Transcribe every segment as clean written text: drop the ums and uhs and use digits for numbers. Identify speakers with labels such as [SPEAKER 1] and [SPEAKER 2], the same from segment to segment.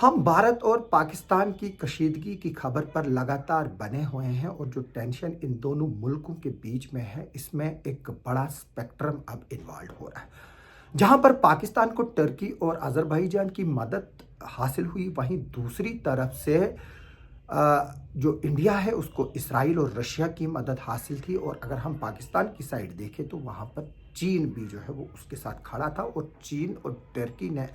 [SPEAKER 1] हम भारत और पाकिस्तान की कशीदगी की खबर पर लगातार बने हुए हैं और जो टेंशन इन दोनों मुल्कों के बीच में है, इसमें एक बड़ा स्पेक्ट्रम अब इन्वॉल्व हो रहा है। जहां पर पाकिस्तान को टर्की और अज़रबैजान की मदद हासिल हुई, वहीं दूसरी तरफ से जो इंडिया है उसको इसराइल और रशिया की मदद हासिल थी। और अगर हम पाकिस्तान की साइड देखें तो वहाँ पर चीन भी जो है वो उसके साथ खड़ा था और चीन और टर्की ने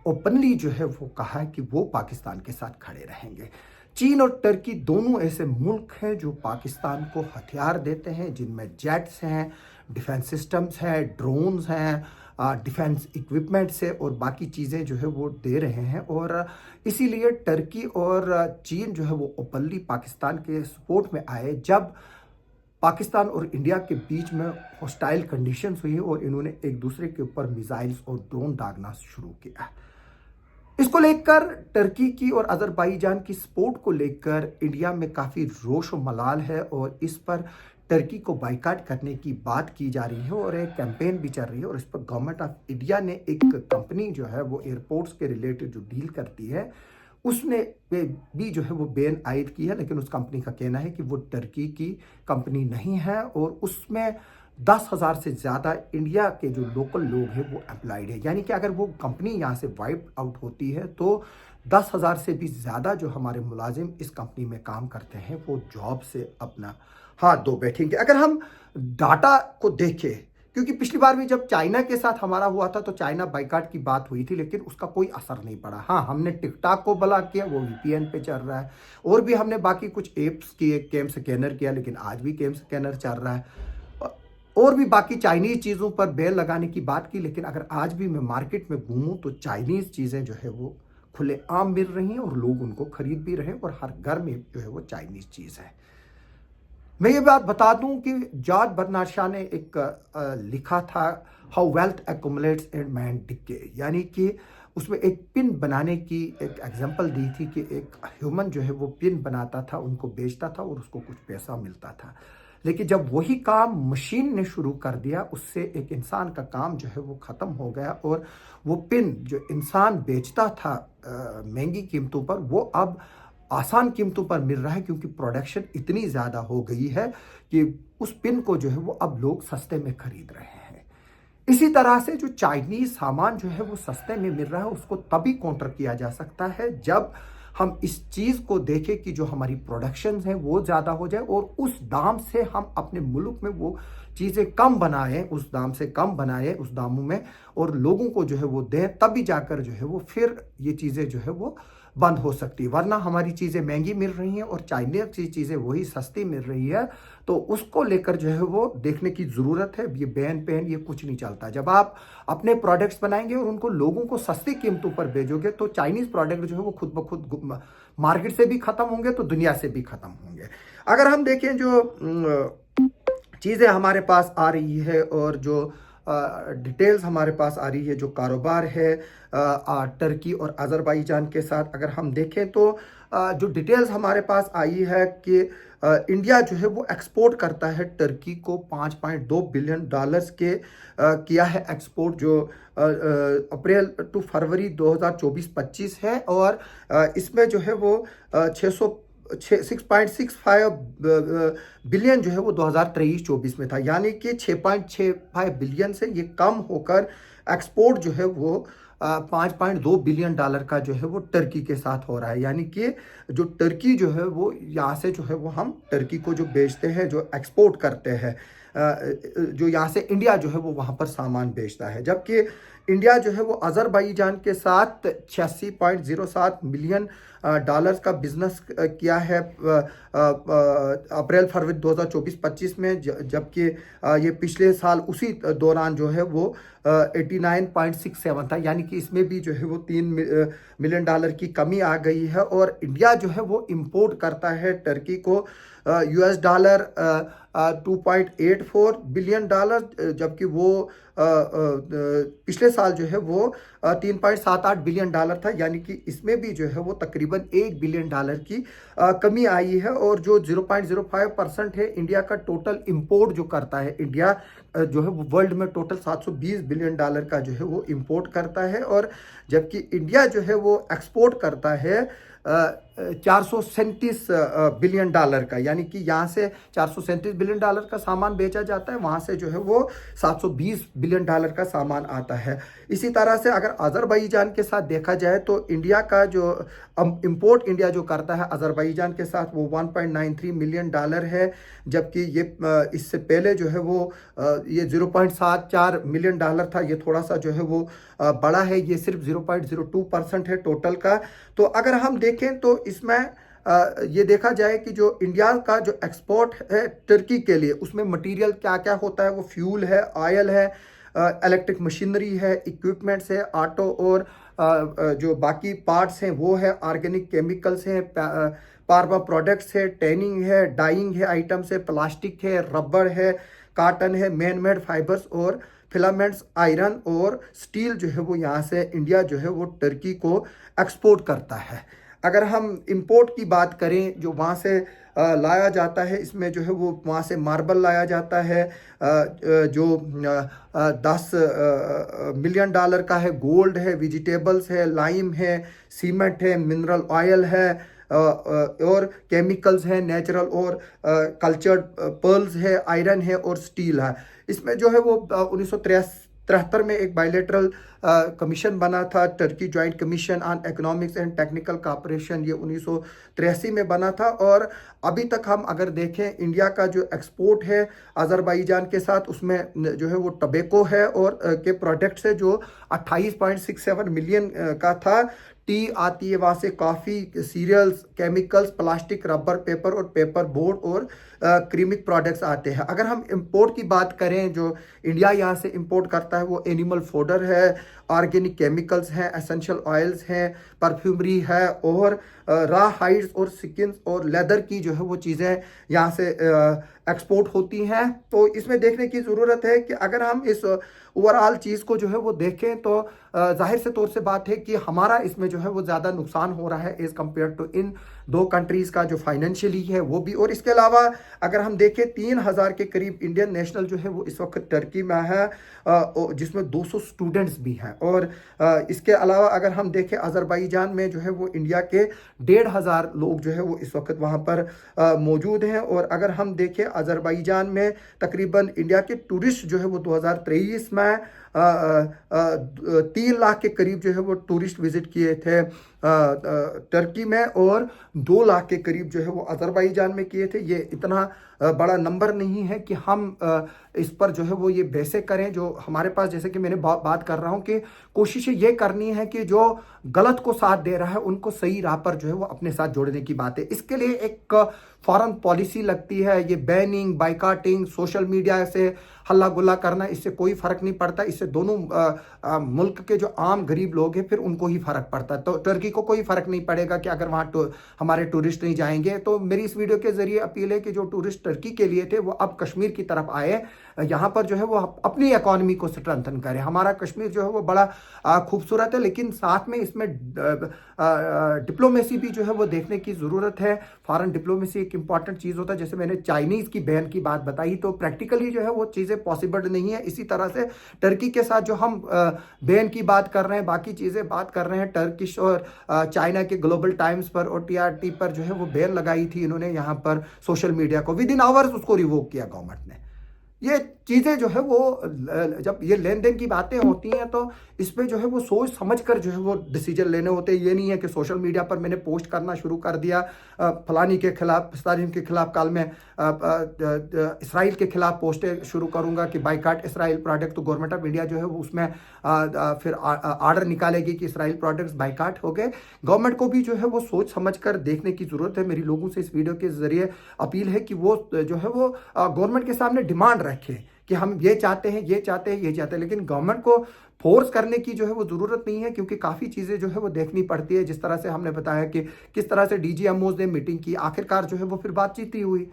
[SPEAKER 1] ओपनली जो है वो कहा है कि वो पाकिस्तान के साथ खड़े रहेंगे। चीन और टर्की दोनों ऐसे मुल्क हैं जो पाकिस्तान को हथियार देते हैं, जिनमें जेट्स हैं, डिफेंस सिस्टम्स हैं, ड्रोन्स हैं, डिफेंस इक्विपमेंट्स है और बाकी चीज़ें जो है वो दे रहे हैं। और इसीलिए टर्की और चीन जो है वो ओपनली पाकिस्तान के सपोर्ट में आए जब पाकिस्तान और इंडिया के बीच में हॉस्टाइल कंडीशंस हुई और इन्होंने एक दूसरे के ऊपर मिसाइल्स और ड्रोन दागना शुरू किया। इसको लेकर टर्की की और अज़रबैजान की सपोर्ट को लेकर इंडिया में काफ़ी रोश और मलाल है और इस पर टर्की को बाइकाट करने की बात की जा रही है और एक कैंपेन भी चल रही है। और इस पर गवर्नमेंट ऑफ इंडिया ने एक कंपनी जो है वो एयरपोर्ट्स के रिलेटेड जो डील करती है उसने भी जो है वो बैन आयद की है, लेकिन उस कंपनी का कहना है कि वो टर्की की कंपनी नहीं है और उसमें 10,000 से ज़्यादा इंडिया के जो लोकल लोग हैं वो एम्प्लॉयड है। यानी कि अगर वो कंपनी यहाँ से वाइप आउट होती है तो 10,000 से भी ज़्यादा जो हमारे मुलाजिम इस कंपनी में काम करते हैं वो जॉब से अपना हाथ धो बैठेंगे। अगर हम डाटा को देखें, क्योंकि पिछली बार भी जब चाइना के साथ हमारा हुआ था तो चाइना बाइकाट की बात हुई थी, लेकिन उसका कोई असर नहीं पड़ा। हाँ, हमने टिकटॉक को ब्लॉक किया, वो वीपीएन पे चल रहा है, और भी हमने बाकी कुछ एप्स किए, कैम स्कैनर किया, लेकिन आज भी कैम स्कैनर चल रहा है, और भी बाकी चाइनीज़ चीज़ों पर बैन लगाने की बात की। लेकिन अगर आज भी मैं मार्केट में घूमूं तो चाइनीज़ चीज़ें जो है वो खुलेआम मिल रही हैं और लोग उनको खरीद भी रहे हैं और हर घर में जो है वो चाइनीज़ चीज़ है। मैं ये बात बता दूं कि जॉर्ज बर्नार्ड शॉ ने एक लिखा था how wealth accumulates and man decay, यानी कि उसमें एक पिन बनाने की एक एग्जांपल दी थी कि एक ह्यूमन जो है वो पिन बनाता था, उनको बेचता था और उसको कुछ पैसा मिलता था। लेकिन जब वही काम मशीन ने शुरू कर दिया, उससे एक इंसान का काम जो है वो ख़त्म हो गया और वो पिन जो इंसान बेचता था महंगी कीमतों पर, वो अब आसान कीमतों पर मिल रहा है, क्योंकि प्रोडक्शन इतनी ज़्यादा हो गई है कि उस पिन को जो है वो अब लोग सस्ते में खरीद रहे हैं। इसी तरह से जो चाइनीज़ सामान जो है वो सस्ते में मिल रहा है, उसको तभी काउंटर किया जा सकता है जब हम इस चीज़ को देखें कि जो हमारी प्रोडक्शन है वो ज़्यादा हो जाए और उस दाम से हम अपने मुल्क में वो चीज़ें कम बनाएं, उस दाम से कम बनाएं, उस दामों में, और लोगों को जो है वो दें, तभी जाकर जो है वो फिर ये चीज़ें जो है वो बंद हो सकती है। वरना हमारी चीज़ें महंगी मिल रही हैं और चाइनीज़ की चीज़ें वही सस्ती मिल रही है, तो उसको लेकर जो है वो देखने की ज़रूरत है। ये बैन पैन ये कुछ नहीं चलता। जब आप अपने प्रोडक्ट्स बनाएंगे और उनको लोगों को सस्ती कीमतों पर भेजोगे तो चाइनीज़ प्रोडक्ट जो है वो खुद ब खुद मार्केट से भी ख़त्म होंगे तो दुनिया से भी ख़त्म होंगे। अगर हम देखें जो चीज़ें हमारे पास आ रही है और जो डिटेल्स हमारे पास आ रही है, जो कारोबार है टर्की और अज़रबैजान के साथ, अगर हम देखें तो जो डिटेल्स हमारे पास आई है कि इंडिया जो है वो एक्सपोर्ट करता है टर्की को 5.2 बिलियन डॉलर्स के किया है एक्सपोर्ट, जो अप्रैल टू फरवरी 2024-25 है। और इसमें जो है वो 6.65 बिलियन जो है वो 2023-24 में था, यानी कि 6.65 बिलियन से ये कम होकर एक्सपोर्ट जो है वो 5.2 बिलियन डॉलर का जो है वो टर्की के साथ हो रहा है। यानी कि जो टर्की जो है वो यहाँ से जो है वो हम टर्की को जो बेचते हैं, जो एक्सपोर्ट करते हैं, जो यहाँ से इंडिया जो है वो वहाँ पर सामान बेचता है, जबकि इंडिया जो है वो अज़रबैजान के साथ 86.07 मिलियन डॉलर्स का बिजनेस किया है अप्रैल फरवरी 2024-25 में, जबकि ये पिछले साल उसी दौरान जो है वो 89.67 था, यानी कि इसमें भी जो है वो 3 मिलियन डॉलर की कमी आ गई है। और इंडिया जो है वो इंपोर्ट करता है टर्की को US डॉलर 2.84 बिलियन डॉलर, जबकि वो पिछले साल जो है वो $3.78 बिलियन था, यानी कि इसमें भी जो है वो तकरीबन $1 बिलियन की कमी आई है। और जो 0.05% है इंडिया का टोटल इंपोर्ट जो करता है, इंडिया जो है वो वर्ल्ड में टोटल $720 बिलियन का जो है वो इंपोर्ट करता है, और जबकि इंडिया जो है वो एक्सपोर्ट करता है $437 बिलियन का, यानी कि यहाँ से $437 बिलियन का सामान बेचा जाता है, वहाँ से जो है वो $720 बिलियन का सामान आता है। इसी तरह से अगर अजरबैजान के साथ देखा जाए तो इंडिया का जो इंपोर्ट इंडिया जो करता है अजरबैजान के साथ वो $1.93 मिलियन है, जबकि ये इससे पहले जो है वो ये $0.74 मिलियन था। ये थोड़ा सा जो है वो बड़ा है, ये सिर्फ 0.02% है टोटल का। तो अगर हम देखें तो इसमें ये देखा जाए कि जो इंडिया का जो एक्सपोर्ट है टर्की के लिए, उसमें मटेरियल क्या क्या होता है, वो फ्यूल है, ऑयल है, इलेक्ट्रिक मशीनरी है, इक्विपमेंट्स है, ऑटो और जो बाकी पार्ट्स हैं वो है, ऑर्गेनिक केमिकल्स हैं, फार्मा प्रोडक्ट्स है, टैनिंग है, डाइंग है, आइटम्स है, प्लास्टिक है, रबर है, कॉटन है, मैन मेड फाइबर्स और फिलामेंट्स, आयरन और स्टील जो है वो यहाँ से इंडिया जो है वो टर्की को एक्सपोर्ट करता है। अगर हम इंपोर्ट की बात करें, जो वहाँ से लाया जाता है, इसमें जो है वो वहाँ से मार्बल लाया जाता है जो $10 मिलियन का है, गोल्ड है, वेजिटेबल्स है, लाइम है, सीमेंट है, मिनरल ऑयल है, और केमिकल्स हैं, नेचुरल और कल्चर्ड पर्ल्स है, आयरन है और स्टील है। इसमें जो है वो 1973 में एक बायलैटरल कमीशन बना था, Turkey joint commission on economics and technical cooperation, ये 1983 में बना था। और अभी तक हम अगर देखें इंडिया का जो एक्सपोर्ट है अजरबैजान के साथ, उसमें जो है वो टबैको है और के प्रोडक्ट्स है जो 28.67 मिलियन का था। टी आती है वहाँ से, coffee, cereals, chemicals, plastic, rubber, paper और पेपर बोर्ड और क्रीमिक प्रोडक्ट्स आते हैं। अगर हम इंपोर्ट की बात करें, जो इंडिया यहाँ से इंपोर्ट करता है वो एनिमल फोडर है, ऑर्गेनिक केमिकल्स हैं, एसेंशियल ऑयल्स हैं, परफ्यूमरी है और रॉ हाइड्स और स्किन्स और लेदर की जो है वो चीज़ें यहाँ से एक्सपोर्ट होती हैं। तो इसमें देखने की ज़रूरत है कि अगर हम इस ओवरऑल चीज़ को जो है वो देखें तो जाहिर से तौर से बात है कि हमारा इसमें जो है वो ज़्यादा नुकसान हो रहा है एज़ कम्पेयर टू इन दो कंट्रीज़ का जो फाइनेंशियली है वो भी। और इसके अलावा अगर हम देखें 3000 के करीब इंडियन नेशनल जो है वो इस वक्त टर्की में है, जिसमें 200 स्टूडेंट्स भी हैं। और इसके अलावा अगर हम देखें अजरबैजान में जो है वो इंडिया के 1500 लोग जो है वो इस वक्त वहाँ पर मौजूद हैं। और अगर हम देखें अजरबैजान में तकरीबन इंडिया के टूरिस्ट जो है वो 2023 में 3 लाख के करीब जो है वो टूरिस्ट विजिट किए थे टर्की में, और 2 लाख के करीब जो है वो अजरबैजान में किए थे। ये इतना बड़ा नंबर नहीं है कि हम इस पर जो है वो ये बहसें करें। जो हमारे पास, जैसे कि मैंने बात कर रहा हूँ कि कोशिशें ये करनी है कि जो गलत को साथ दे रहा है उनको सही राह पर जो है वो अपने साथ जोड़ने की बात है। इसके लिए एक फॉरेन पॉलिसी लगती है, ये बैनिंग, बाइकाटिंग, सोशल मीडिया से हल्ला गुल्ला करना, इससे कोई फर्क नहीं पड़ता। इससे दोनों मुल्क के जो आम गरीब लोग हैं फिर उनको ही फर्क पड़ता है। तो टर्की को कोई फर्क नहीं पड़ेगा कि अगर वहाँ हमारे टूरिस्ट नहीं जाएंगे। तो मेरी इस वीडियो के जरिए अपील है कि जो टूरिस्ट टर्की के लिए थे वो अब कश्मीर की तरफ आए, यहाँ पर जो है वो अपनी इकॉनमी को स्ट्रेंथन करें। हमारा कश्मीर जो है वो बड़ा खूबसूरत है, लेकिन साथ में इसमें डिप्लोमेसी भी जो है वो देखने की ज़रूरत है। फॉरेन डिप्लोमेसी एक इंपॉर्टेंट चीज़ होता है। जैसे मैंने चाइनीज़ की बैन की बात बताई, तो प्रैक्टिकली जो है वो चीज़ें पॉसिबल नहीं है। इसी तरह से टर्की के साथ जो हम बैन की बात कर रहे हैं, बाकी चीज़ें बात कर रहे हैं, टर्किश और चाइना के ग्लोबल टाइम्स पर और TRT पर जो है वो बैन लगाई थी इन्होंने यहाँ पर सोशल मीडिया को, विद इन आवर्स उसको रिवोक किया गवर्नमेंट ने। ये चीज़ें जो है वो जब ये लेन देन की बातें होती हैं तो इस पर जो है वो सोच समझ कर जो है वो डिसीजन लेने होते हैं। ये नहीं है कि सोशल मीडिया पर मैंने पोस्ट करना शुरू कर दिया फलानी के खिलाफ, पिस्तारिम के खिलाफ, कल मैं इसराइल के खिलाफ पोस्टें शुरू करूंगा कि बाइकाट इसराइल प्रोडक्ट। तो गवर्नमेंट ऑफ इंडिया जो है वो उसमें फिर आर्डर निकालेगी कि इसराइल प्रोडक्ट्स बाइकाट हो गए। गवर्नमेंट को भी जो है वो सोच समझ कर देखने की ज़रूरत है। मेरी लोगों से इस वीडियो के ज़रिए अपील है कि वो जो है वो गवर्नमेंट के सामने डिमांड रखें कि हम ये चाहते हैं, ये चाहते हैं, ये चाहते हैं। लेकिन गवर्नमेंट को फोर्स करने की जो है वो ज़रूरत नहीं है, क्योंकि काफ़ी चीज़ें जो है वो देखनी पड़ती है। जिस तरह से हमने बताया कि किस तरह से DGMOs ने मीटिंग की, आखिरकार जो है वो फिर बातचीत ही हुई।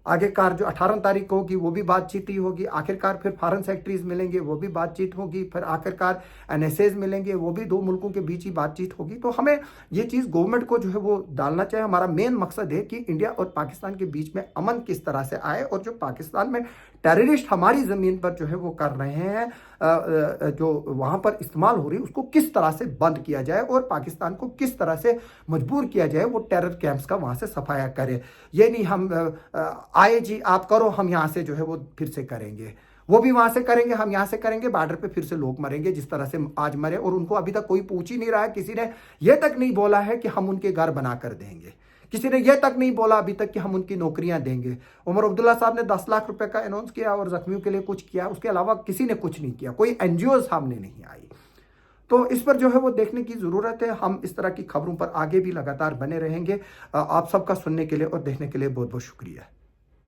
[SPEAKER 1] आखिरकार जो 18 तारीख को होगी वो भी बातचीत ही होगी, आखिरकार फिर फॉरेन सेक्रेटरीज मिलेंगे वो भी बातचीत होगी, फिर आखिरकार एनएसएज मिलेंगे वो भी दो मुल्कों के बीच ही बातचीत होगी। तो हमें ये चीज़ गवर्नमेंट को जो है वो डालना चाहिए। हमारा मेन मकसद है कि इंडिया और पाकिस्तान के बीच में अमन किस तरह से आए, और जो पाकिस्तान में टेररिस्ट हमारी ज़मीन पर जो है वो कर रहे हैं, जो वहाँ पर इस्तेमाल हो रही है, उसको किस तरह से बंद किया जाए और पाकिस्तान को किस तरह से मजबूर किया जाए वो टेरर कैंप्स का वहाँ से सफाया करे। ये नहीं हम आए जी आप करो, हम यहाँ से जो है वो फिर से करेंगे, वो भी वहां से करेंगे, हम यहाँ से करेंगे, बॉर्डर पे फिर से लोग मरेंगे जिस तरह से आज मरे। और उनको अभी तक कोई पूछ ही नहीं रहा है, किसी ने यह तक नहीं बोला है कि हम उनके घर बना कर देंगे, किसी ने यह तक नहीं बोला अभी तक कि हम उनकी नौकरियां देंगे। उमर अब्दुल्ला साहब ने 10 लाख रुपए का अनाउंस किया और जख्मियों के लिए कुछ किया, उसके अलावा किसी ने कुछ नहीं किया, कोई एनजीओ सामने नहीं आई। तो इस पर जो है वो देखने की ज़रूरत है। हम इस तरह की खबरों पर आगे भी लगातार बने रहेंगे। आप सबका सुनने के लिए और देखने के लिए बहुत बहुत शुक्रिया।